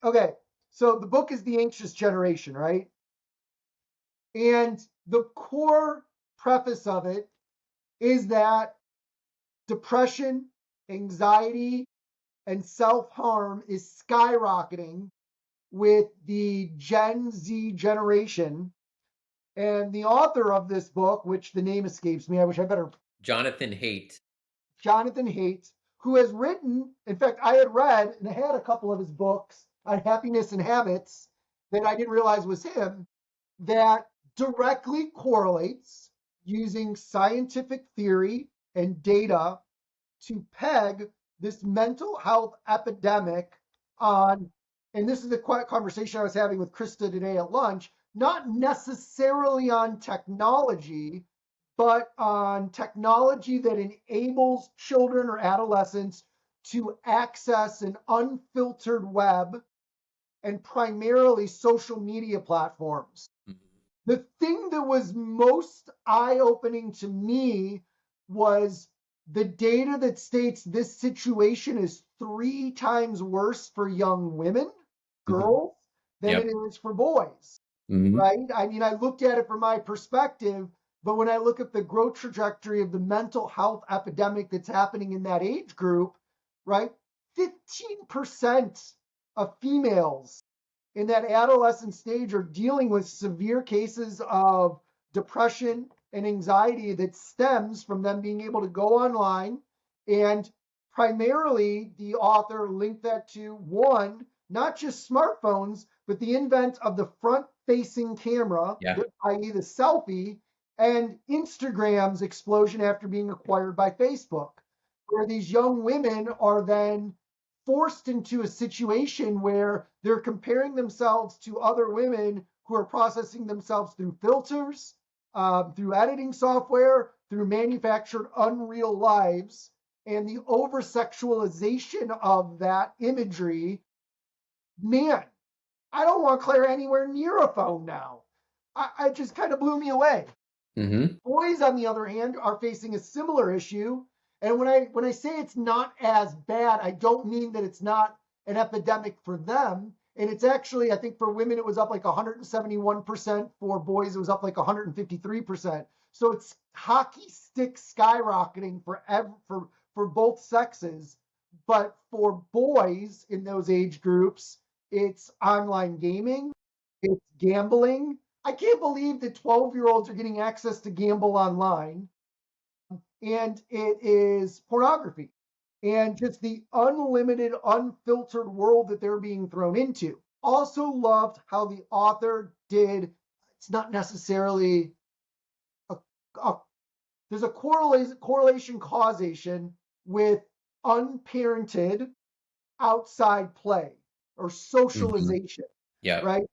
Okay, so the book is The Anxious Generation, right? And the core preface of it is that depression, anxiety, and self-harm is skyrocketing with the Gen Z generation. And the author of this book, which the name escapes me, I wish I better. Jonathan Haidt. Jonathan Haidt, who has written, in fact, I had read and had a couple of his books on happiness and habits that I didn't realize was him, that directly correlates using scientific theory and data to peg this mental health epidemic on, and this is the conversation I was having with Krista today at lunch, not necessarily on technology, but on technology that enables children or adolescents to access an unfiltered web and primarily social media platforms. The thing that was most eye-opening to me was the data that states this situation is 3 times worse for young women, girls, than it Yep. is for boys, right? I mean, I looked at it from my perspective, but when I look at the growth trajectory of the mental health epidemic that's happening in that age group, right? 15% of females in that adolescent stage are dealing with severe cases of depression and anxiety that stems from them being able to go online. And primarily, the author linked that to one, not just smartphones, but the invent of the front facing camera, Yeah. i.e., the selfie, and Instagram's explosion after being acquired by Facebook, where these young women are then forced into a situation where they're comparing themselves to other women who are processing themselves through filters, through editing software, through manufactured unreal lives, and the over sexualization of that imagery. Man, I don't want Claire anywhere near a phone now. I just kind of blew me away. Boys, on the other hand, are facing a similar issue. And when I say it's not as bad, I don't mean that it's not an epidemic for them. And it's actually, I think for women, it was up like 171%. For boys, it was up like 153%. So it's hockey stick skyrocketing for both sexes. But for boys in those age groups, it's online gaming, it's gambling. I can't believe that 12-year-olds are getting access to gamble online, and it is pornography and just the unlimited, unfiltered world that they're being thrown into. Also loved how the author did, it's not necessarily a, a there's a correlation causation with unparented outside play or socialization, Yeah. right?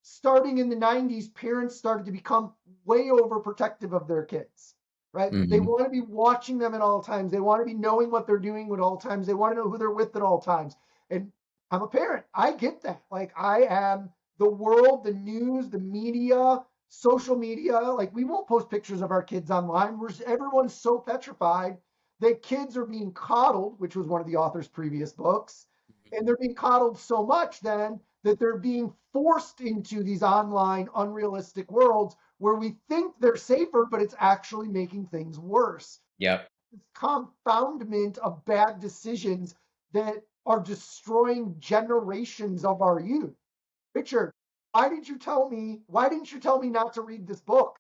Starting in the 90s, parents started to become way overprotective of their kids, right? They want to be watching them at all times. They want to be knowing what they're doing at all times. They want to know who they're with at all times. And I'm a parent. I get that. Like, I am the world, the news, the media, social media. Like, we won't post pictures of our kids online. Everyone's so petrified that kids are being coddled, which was one of the author's previous books. And they're being coddled so much then that they're being forced into these online unrealistic worlds where we think they're safer, but it's actually making things worse. Yep. This confoundment of bad decisions that are destroying generations of our youth. Richard, why didn't you tell me not to read this book?